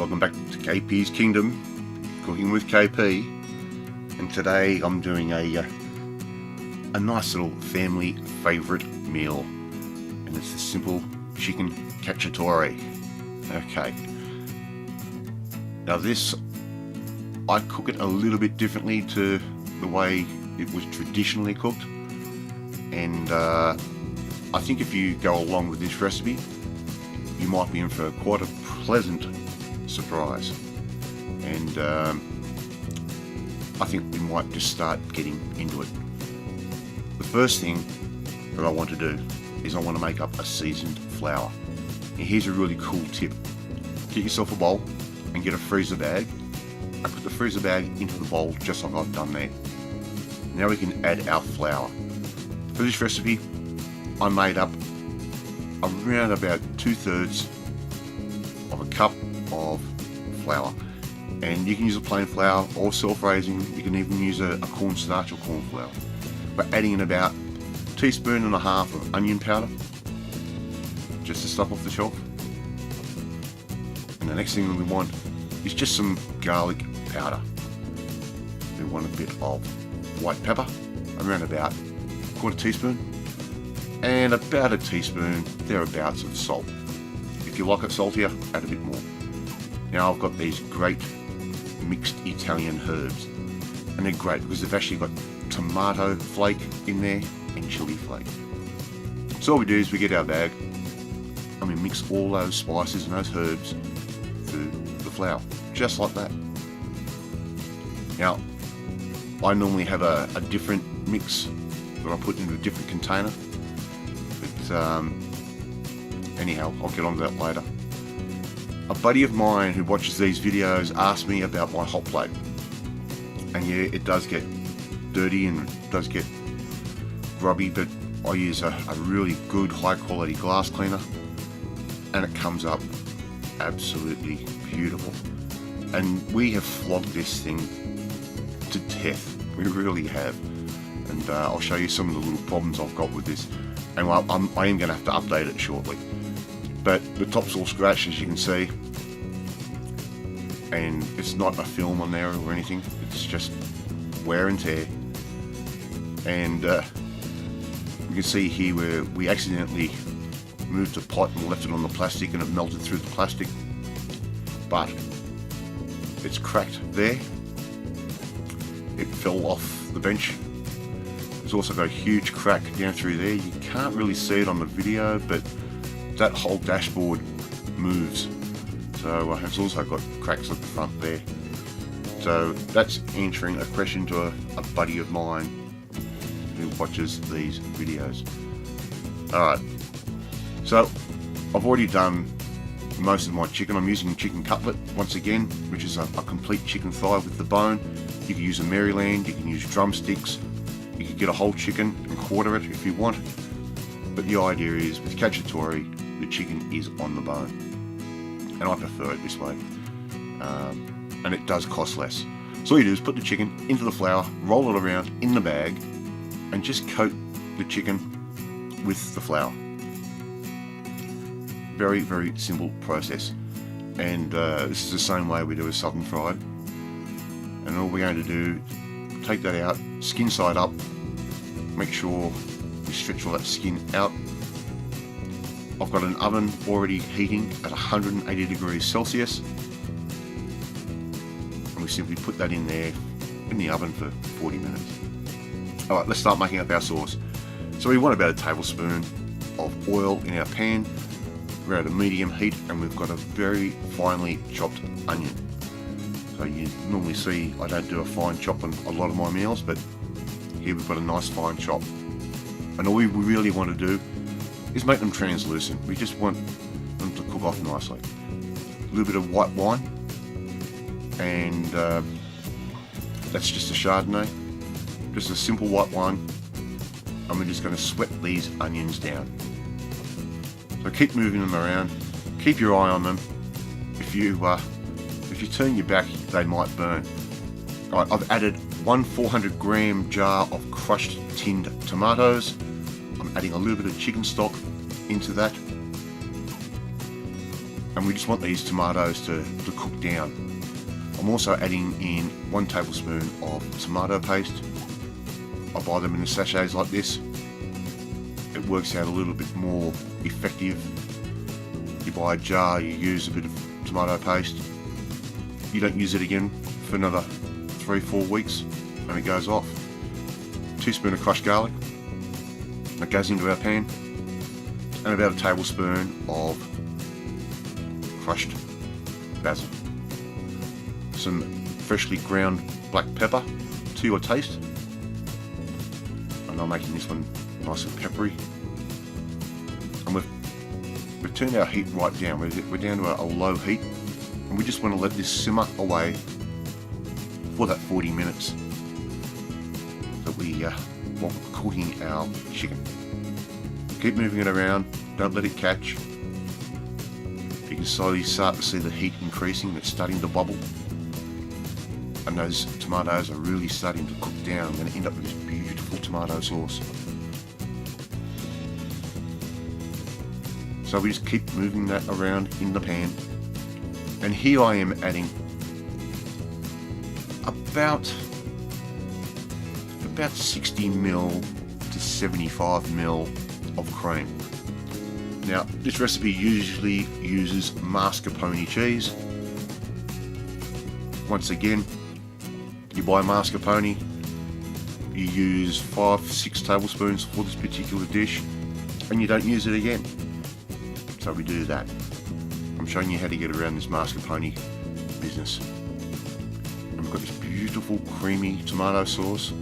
welcome back to KP's Kingdom, Cooking with KP, and today I'm doing a nice little family favourite meal, and it's the simple Chicken Cacciatore. Okay, now this, I cook it a little bit differently to the way it was traditionally cooked, and I think if you go along with this recipe, you might be in for quite a pleasant surprise. And I think we might just start getting into it. The first thing that I want to do is I want to make up a seasoned flour. And here's a really cool tip. Get yourself a bowl and get a freezer bag, and put the freezer bag into the bowl just like I've done there. Now we can add our flour. For this recipe, I made up around about 2/3 of a cup of flour, and you can use a plain flour or self-raising. You can even use a cornstarch or corn flour. We're adding in about 1.5 teaspoons of onion powder, just to stuff off the shelf. And the next thing we want is just some garlic powder. We want a bit of white pepper, around about 1/4 teaspoon, and about 1 teaspoon thereabouts of salt. If you like it saltier, add a bit more. Now I've got these great mixed Italian herbs, and they're great because they've actually got tomato flake in there and chili flake. So all we do is we get our bag and we mix all those spices and those herbs through the flour, just like that. Now I normally have a different mix that I put into a different container, but anyhow, I'll get on to that later. A buddy of mine who watches these videos asked me about my hot plate, and yeah, it does get dirty and it does get grubby, but I use a really good high quality glass cleaner and it comes up absolutely beautiful. And we have flogged this thing to death, we really have, and I'll show you some of the little problems I've got with this, and I am going to have to update it shortly. But the top's all scratched, as you can see, and it's not a film on there or anything, it's just wear and tear. And you can see here where we accidentally moved a pot and left it on the plastic and it melted through the plastic, but it's cracked there. It fell off the bench. It's also got a huge crack down through there. You can't really see it on the video, but that whole dashboard moves, so it's also got cracks at the front there. So that's answering a question to a buddy of mine who watches these videos. Alright, so I've already done most of my chicken. I'm using chicken cutlet once again, which is a complete chicken thigh with the bone. You can use a Maryland, you can use drumsticks, you can get a whole chicken and quarter it if you want, but the idea is with cacciatore, the chicken is on the bone, and I prefer it this way, and it does cost less. So all you do is put the chicken into the flour, roll it around in the bag, and just coat the chicken with the flour. Very, very simple process, and this is the same way we do a southern fried. And all we're going to do, take that out, skin side up, make sure we stretch all that skin out. I've got an oven already heating at 180 degrees Celsius, and we simply put that in there in the oven for 40 minutes. Alright, let's start making up our sauce. So we want about 1 tablespoon of oil in our pan. We're at a medium heat, and we've got a very finely chopped onion. So you normally see I don't do a fine chop on a lot of my meals, but here we've got a nice fine chop. And all we really want to do is make them translucent. We just want them to cook off nicely. A little bit of white wine, and that's just a Chardonnay, just a simple white wine, and we're just going to sweat these onions down. So keep moving them around, keep your eye on them. If you turn your back, they might burn. Right, I've added 1 400 gram jar of crushed tinned tomatoes. I'm adding a little bit of chicken stock into that, and and we just want these tomatoes to cook down. I'm also adding in 1 tablespoon of tomato paste. I buy them in the sachets like this. It works out a little bit more effective. You buy a jar, you use a bit of tomato paste, you don't use it again for another 3-4 weeks and it goes off. 1 teaspoon of crushed garlic that goes into our pan, and about 1 tablespoon of crushed basil. Some freshly ground black pepper to your taste, and I'm making this one nice and peppery. And we've turned our heat right down. We're down to a low heat, and we just want to let this simmer away for that 40 minutes that while we're cooking our chicken. Keep moving it around, don't let it catch. You can slowly start to see the heat increasing, it's starting to bubble. And those tomatoes are really starting to cook down. I'm going to end up with this beautiful tomato sauce. So we just keep moving that around in the pan. And here I am adding about 60 ml to 75 ml of cream. Now, this recipe usually uses mascarpone cheese. Once again, you buy mascarpone, you use 5-6 tablespoons for this particular dish, and you don't use it again. So we do that. I'm showing you how to get around this mascarpone business. And we've got this beautiful creamy tomato sauce,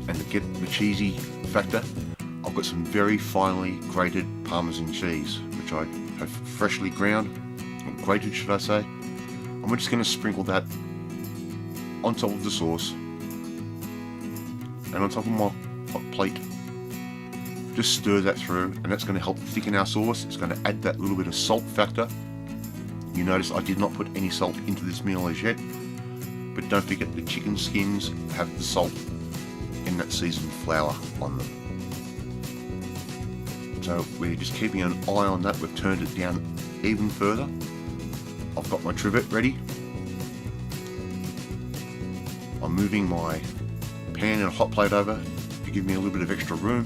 and to get the cheesy factor, I've got some very finely grated Parmesan cheese, which I have freshly ground, or grated should I say, and we're just going to sprinkle that on top of the sauce and on top of my hot plate. Just stir that through, and that's going to help thicken our sauce. It's going to add that little bit of salt factor. You notice I did not put any salt into this meal as yet, but don't forget the chicken skins have the salt in that seasoned flour on them. So we're just keeping an eye on that. We've turned it down even further. I've got my trivet ready. I'm moving my pan and hot plate over to give me a little bit of extra room.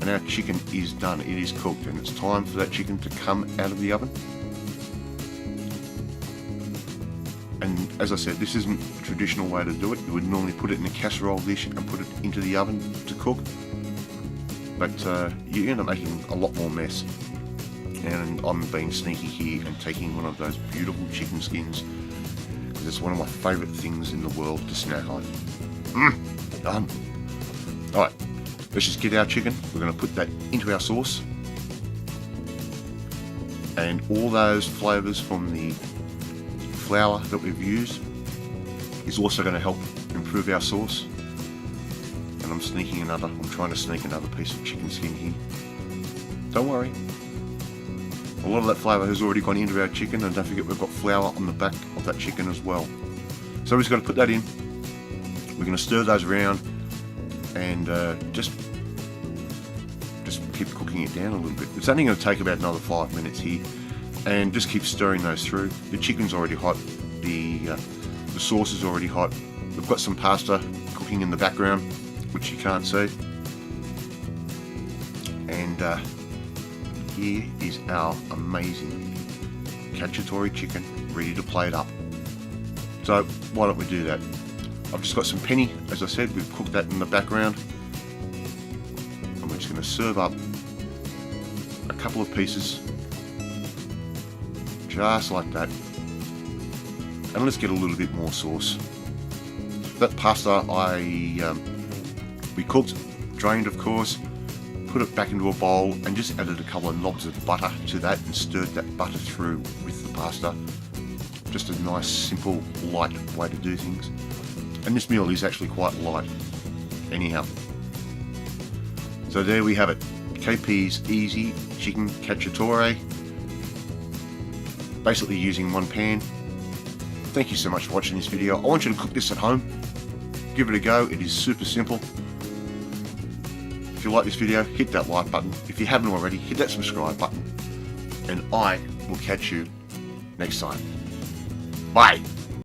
And our chicken is done. It is cooked, and it's time for that chicken to come out of the oven. And as I said, this isn't the traditional way to do it. You would normally put it in a casserole dish and put it into the oven to cook. But you end up making a lot more mess. And I'm being sneaky here and taking one of those beautiful chicken skins, because it's one of my favourite things in the world to snack on. Done. Alright, let's just get our chicken. We're going to put that into our sauce. And all those flavours from the flour that we've used is also going to help improve our sauce. And I'm trying to sneak another piece of chicken skin here. Don't worry. A lot of that flavour has already gone into our chicken, and don't forget we've got flour on the back of that chicken as well. So we're just going to put that in. We're going to stir those around and just keep cooking it down a little bit. It's only going to take about another 5 minutes here, and just keep stirring those through. The chicken's already hot, the sauce is already hot. We've got some pasta cooking in the background, which you can't see. And here is our amazing cacciatore chicken ready to plate up. So why don't we do that? I've just got some penny, as I said, we've cooked that in the background. And we're just going to serve up a couple of pieces, just like that. And let's get a little bit more sauce. That pasta we cooked, drained of course, put it back into a bowl and just added a couple of knobs of butter to that and stirred that butter through with the pasta. Just a nice, simple, light way to do things. And this meal is actually quite light, anyhow. So there we have it, KP's easy chicken cacciatore, basically using one pan. Thank you so much for watching this video. I want you to cook this at home. Give it a go, it is super simple. If you like this video, hit that like button. If you haven't already, hit that subscribe button. and I will catch you next time. Bye.